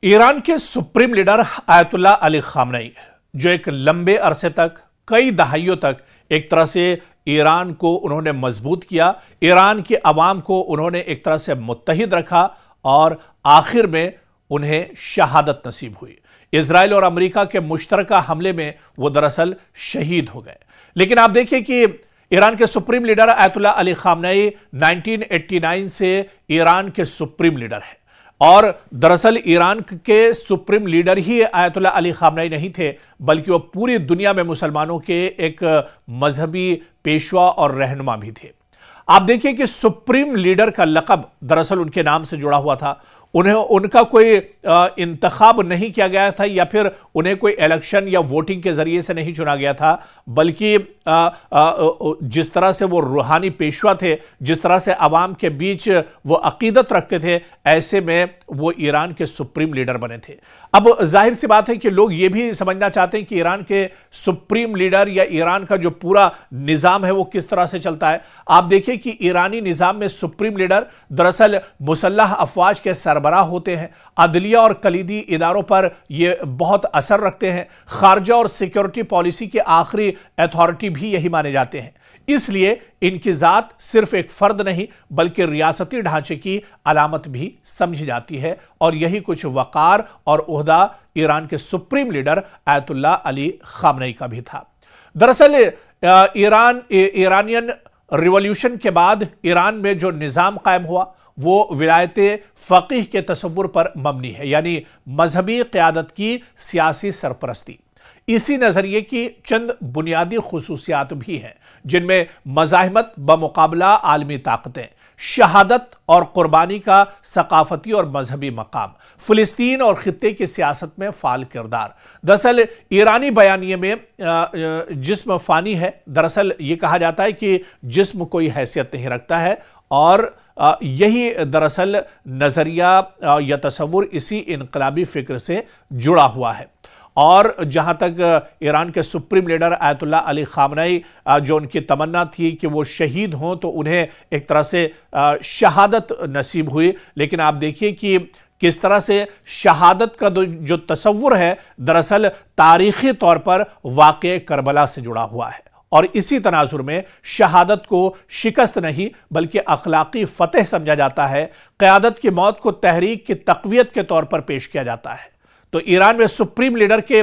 Iran के supreme leader Ayatollah Ali Khamenei, जो एक लंबे अरसे तक, कई दहाइयों तक एक तरह से ईरान को उन्होंने मजबूत किया, ईरान की आवाम को उन्होंने एक तरह से मुत्तहिद रखा और आखिर में उन्हें शहादत नसीब हुई। इजराइल और अमेरिका के मुश्तरका हमले में वो दरअसल शहीद हो गए। लेकिन आप देखिए कि ईरान के supreme leader Ayatollah Ali Khamenei 1989 से ईरान के सुप्रीम लीडर हैं। और दरअसल ईरान के सुप्रीम लीडर ही आयतुल्लाह अली खामनेई नहीं थे, बल्कि वो पूरी दुनिया में मुसलमानों के एक मजहबी पेशवा और रहनुमा भी थे। आप देखिए कि सुप्रीम लीडर का लक़ब दरअसल उनके नाम से जुड़ा हुआ था। उनका कोई इंतखाब नहीं किया गया था या फिर उन्हें कोई इलेक्शन या वोटिंग के जरिए से नहीं चुना गया था, बल्कि जिस तरह से वो रूहानी पेशवा थे, जिस तरह से अवाम के बीच वो अकीदत रखते थे, ऐसे में वो ईरान के सुप्रीम लीडर बने थे। अब जाहिर सी बात है कि लोग ये भी समझना चाहते हैं कि ईरान के सुप्रीम लीडर या ईरान का जो पूरा निज़ाम है वो किस तरह से चलता है। आप देखिए कि ईरानी निज़ाम में सुप्रीम लीडर दरअसल मुसल्लह अफवाज के सरबराह होते हैं। अदलिया और कलीदी इदारों पर ये बहुत असर रखते हैं। खारजा और सिक्योरिटी पॉलिसी के आखिरी अथॉरिटी भी यही माने जाते हैं। इसलिए इनकी जात सिर्फ एक फर्द नहीं, बल्कि रियासती ढांचे की अलामत भी समझी जाती है। और यही कुछ वकार और ओहदा ईरान के supreme leader Ayatollah Ali Khamenei का भी था। दरअसल ईरानियन रिवॉल्यूशन के बाद ईरान में जो निज़ाम कायम हुआ वो विलायत फ़क़ीह के तसव्वुर पर मबनी है, यानी मजहबी क़यादत की सियासी सरपरस्ती। इसी नज़रिए की चंद बुनियादी खुसूसियात भी हैं, जिनमें मज़ाहिमत बमुकाबला आलमी ताकतें, शहादत और कुर्बानी का सकाफती और मजहबी मकाम, फ़िलिस्तीन और ख़ित्ते की सियासत में फ़ाल किरदार। दरअसल ईरानी बयानिए में जिस्म फ़ानी है। दरअसल ये कहा जाता है कि जिस्म कोई हैसियत नहीं रखता है, और यही दरअसल नज़रिया या तसव्वुर इसी इनकलाबी फ़िक्र से जुड़ा हुआ है। और जहाँ तक ईरान के supreme leader Ayatollah Ali Khamenei, जो उनकी तमन्ना थी कि वो शहीद हों तो उन्हें एक तरह से शहादत नसीब हुई। लेकिन आप देखिए कि किस तरह से शहादत का जो तसव्वुर है दरअसल तारीख़ी तौर पर वाक़े करबला से जुड़ा हुआ है। और इसी तनाजुर में शहादत को शिकस्त नहीं, बल्कि अखलाकी फ़तह समझा जाता है। क़यादत की मौत को तहरीक की तक़वियत के तौर पर पेश किया जाता है। तो ईरान में सुप्रीम लीडर के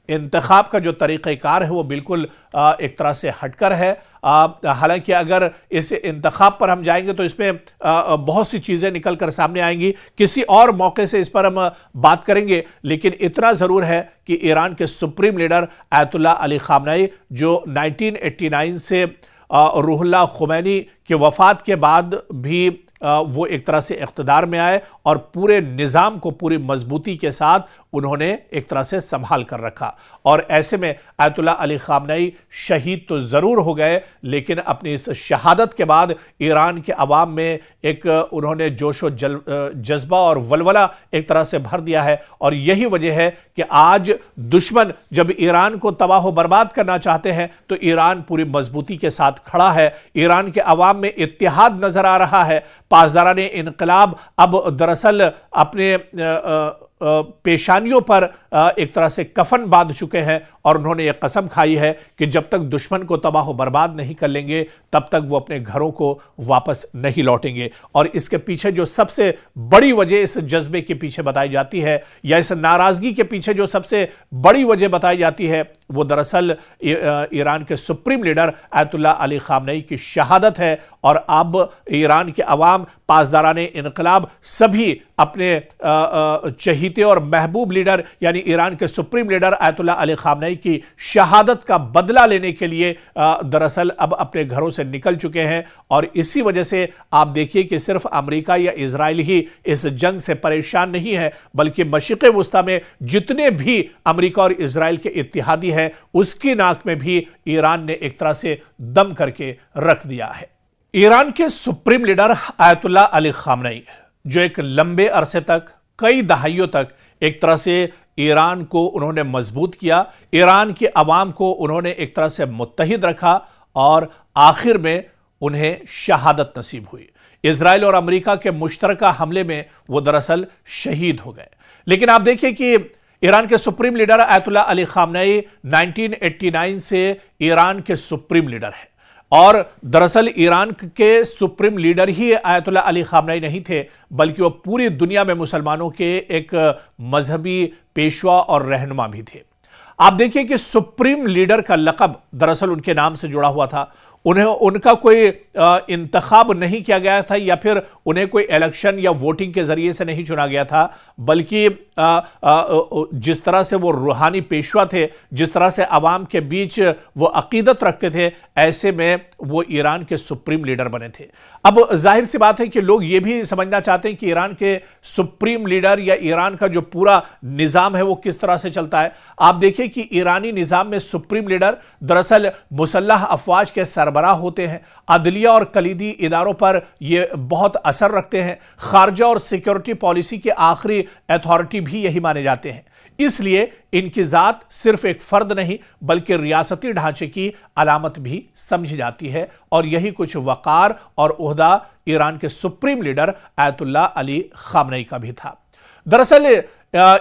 इंतखाब का जो तरीक़ाकार है वो बिल्कुल एक तरह से हटकर है। हालांकि अगर इस इंतखाब पर हम जाएंगे तो इसमें बहुत सी चीज़ें निकल कर सामने आएंगी। किसी और मौके से इस पर हम बात करेंगे। लेकिन इतना ज़रूर है कि ईरान के supreme leader Ayatollah Ali Khamenei, जो 1989 से रूहुल्लाह खुमैनी की वफ़ात के बाद भी वो एक तरह से इक़्तिदार में आए और पूरे निज़ाम को पूरी मजबूती के साथ उन्होंने एक तरह से संभाल कर रखा। और ऐसे में आयतुल्लाह अली खामनेई शहीद तो ज़रूर हो गए, लेकिन अपनी इस शहादत के बाद ईरान के अवाम में एक उन्होंने जोश व जज्बा और वलवला एक तरह से भर दिया है। और यही वजह है कि आज दुश्मन जब ईरान को तबाह व बर्बाद करना चाहते हैं तो ईरान पूरी मजबूती के साथ खड़ा है। ईरान के अवाम में इत्तेहाद नज़र आ रहा है। पासदाराने इनकलाब अब दरअसल अपने पेशानियों पर एक तरह से कफन बांध चुके हैं और उन्होंने ये कसम खाई है कि जब तक दुश्मन को तबाह व बर्बाद नहीं कर लेंगे तब तक वो अपने घरों को वापस नहीं लौटेंगे। और इसके पीछे जो सबसे बड़ी वजह इस जज्बे के पीछे बताई जाती है, या इस नाराज़गी के पीछे जो सबसे बड़ी वजह बताई जाती है, वो दरअसल ईरान के supreme leader Ayatollah Ali Khamenei की शहादत है। और अब ईरान के अवाम, पासदाराने इनकलाब सभी अपने चहीते और महबूब लीडर यानी ईरान के supreme leader Ayatollah Ali Khamenei की शहादत का बदला लेने के लिए दरअसल अब अपने घरों से निकल चुके हैं। और इसी वजह से आप देखिए कि सिर्फ अमेरिका या इजराइल ही इस जंग से परेशान नहीं है, बल्कि मशरिक़ वुस्ता में जितने भी अमेरिका और इजराइल के इत्तेहादी हैं उसकी नाक में भी ईरान ने एक तरह से दम करके रख दिया है। ईरान के supreme leader Ayatollah Ali Khamenei, जो एक लंबे अरसे तक, कई दहाइयों तक एक तरह से ईरान को उन्होंने मजबूत किया, ईरान की आवाम को उन्होंने एक तरह से मुत्तहिद रखा और आखिर में उन्हें शहादत नसीब हुई। इजराइल और अमेरिका के मुश्तरका हमले में वो दरअसल शहीद हो गए। लेकिन आप देखिए कि ईरान के supreme leader Ayatollah Ali Khamenei 1989 से ईरान के सुप्रीम लीडर हैं। और दरअसल ईरान के सुप्रीम लीडर ही आयतुल्लाह अली खामनेई नहीं थे, बल्कि वो पूरी दुनिया में मुसलमानों के एक मजहबी पेशवा और रहनुमा भी थे। आप देखिए कि सुप्रीम लीडर का लक़ब दरअसल उनके नाम से जुड़ा हुआ था। उनका कोई इंतखाब नहीं किया गया था या फिर उन्हें कोई इलेक्शन या वोटिंग के जरिए से नहीं चुना गया था, बल्कि जिस तरह से वो रूहानी पेशवा थे, जिस तरह से अवाम के बीच वो अकीदत रखते थे, ऐसे में वो ईरान के सुप्रीम लीडर बने थे। अब जाहिर सी बात है कि लोग ये भी समझना चाहते हैं कि ईरान के सुप्रीम लीडर या ईरान का जो पूरा निज़ाम है वो किस तरह से चलता है। आप देखिए कि ईरानी निज़ाम में सुप्रीम लीडर दरअसल मुसल्लह अफवाज के सरबराह होते हैं। अदलिया और कलीदी इदारों पर ये बहुत असर रखते हैं। खारजा और सिक्योरिटी पॉलिसी के आखिरी अथॉरिटी भी यही माने जाते हैं। इसलिए इनकी जात सिर्फ एक फर्द नहीं बल्कि रियासती ढांचे की अलामत भी समझी जाती है, और यही कुछ वकार और ओहदा ईरान के supreme leader Ayatollah Ali Khamenei का भी था। दरअसल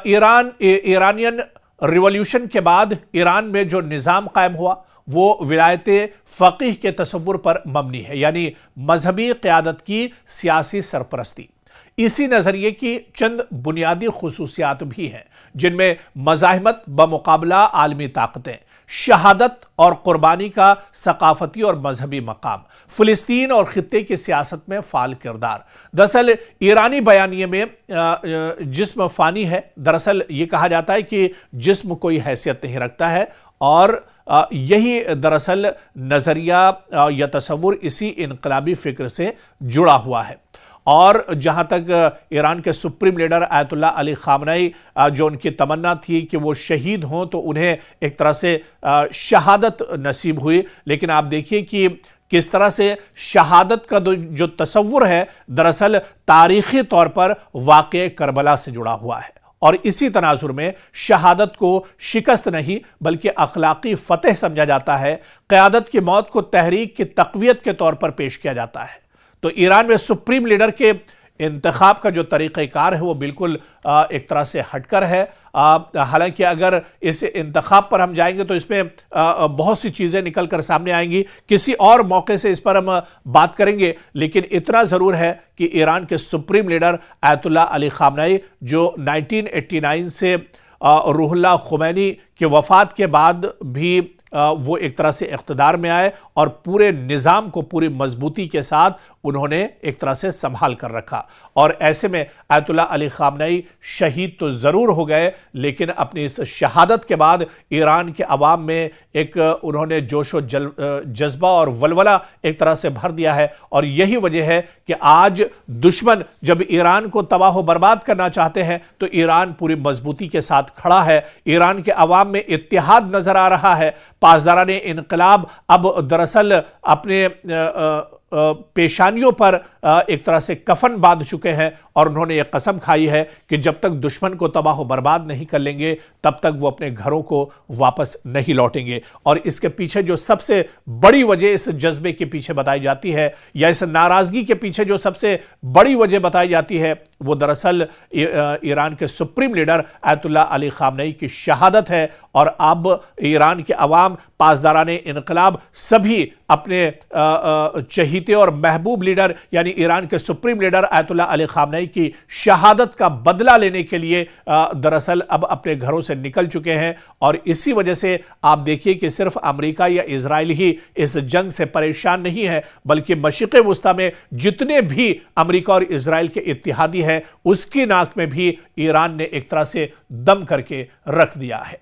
ईरानियन रिवॉल्यूशन के बाद ईरान में जो निज़ाम कायम हुआ वो विलायते फ़क़ीह के तसव्वुर पर मबनी है, यानी मजहबी क़यादत की सियासी सरपरस्ती। इसी नज़रिए की चंद बुनियादी खुसूसियात भी हैं, जिनमें मज़ाहिमत बमुकाबला आलमी ताकतें, शहादत और कुर्बानी का सकाफती और मजहबी मकाम, फ़िलिस्तीन और ख़ित्ते की सियासत में फ़ाल किरदार। दरअसल ईरानी बयानिए में जिस्म फ़ानी है। दरअसल ये कहा जाता है कि जिस्म कोई हैसियत नहीं रखता है, और यही दरअसल नज़रिया या तसव्वुर इसी इनकलाबी फ़िक्र से जुड़ा हुआ है। और जहाँ तक ईरान के supreme leader Ayatollah Ali Khamenei, जो उनकी तमन्ना थी कि वो शहीद हों तो उन्हें एक तरह से शहादत नसीब हुई, लेकिन आप देखिए कि किस तरह से शहादत का जो तसव्वुर है दरअसल तारीख़ी तौर पर वाक़े करबला से जुड़ा हुआ है। और इसी तनाजुर में शहादत को शिकस्त नहीं बल्कि अखलाकी फ़तेह समझा जाता है। क़यादत की मौत को तहरीक की तक़वियत के तौर पर पेश किया जाता है। तो ईरान में सुप्रीम लीडर के इंतखाब का जो तरीक़ाकार है वो बिल्कुल एक तरह से हटकर है। हालांकि अगर इस इंतखाब पर हम जाएंगे तो इसमें बहुत सी चीज़ें निकल कर सामने आएंगी। किसी और मौके से इस पर हम बात करेंगे, लेकिन इतना ज़रूर है कि ईरान के supreme leader Ayatollah Ali Khamenei, जो 1989 से रूहुल्लाह खुमैनी के वफ़ात के बाद भी वो एक तरह से इक़्तिदार में आए और पूरे निज़ाम को पूरी मजबूती के साथ उन्होंने एक तरह से संभाल कर रखा। और ऐसे में आयतुल्लाह अली खामनेई शहीद तो ज़रूर हो गए, लेकिन अपनी इस शहादत के बाद ईरान के अवाम में एक उन्होंने जोश व जज्बा और वलवला एक तरह से भर दिया है। और यही वजह है कि आज दुश्मन जब ईरान को तबाह व बर्बाद करना चाहते हैं तो ईरान पूरी मजबूती के साथ खड़ा है। ईरान के अवाम में इत्तेहाद नज़र आ रहा है। पासदाराने इनकलाब अब दरअसल अपने पेशानियों पर एक तरह से कफन बांध चुके हैं, और उन्होंने ये कसम खाई है कि जब तक दुश्मन को तबाह बर्बाद नहीं कर लेंगे तब तक वो अपने घरों को वापस नहीं लौटेंगे। और इसके पीछे जो सबसे बड़ी वजह इस जज्बे के पीछे बताई जाती है, या इस नाराज़गी के पीछे जो सबसे बड़ी वजह बताई जाती है, वो दरअसल ईरान के supreme leader Ayatollah Ali Khamenei की शहादत है। और अब ईरान के अवाम, पासदाराने इनकलाब सभी अपने चहीते और महबूब लीडर यानी ईरान के supreme leader Ayatollah Ali Khamenei की शहादत का बदला लेने के लिए दरअसल अब अपने घरों से निकल चुके हैं। और इसी वजह से आप देखिए कि सिर्फ अमेरिका या इजराइल ही इस जंग से परेशान नहीं है, बल्कि मशरिक़ वुस्ता में जितने भी अमेरिका और इजराइल के इत्तेहादी हैं उसकी नाक में भी ईरान ने एक तरह से दम करके रख दिया है।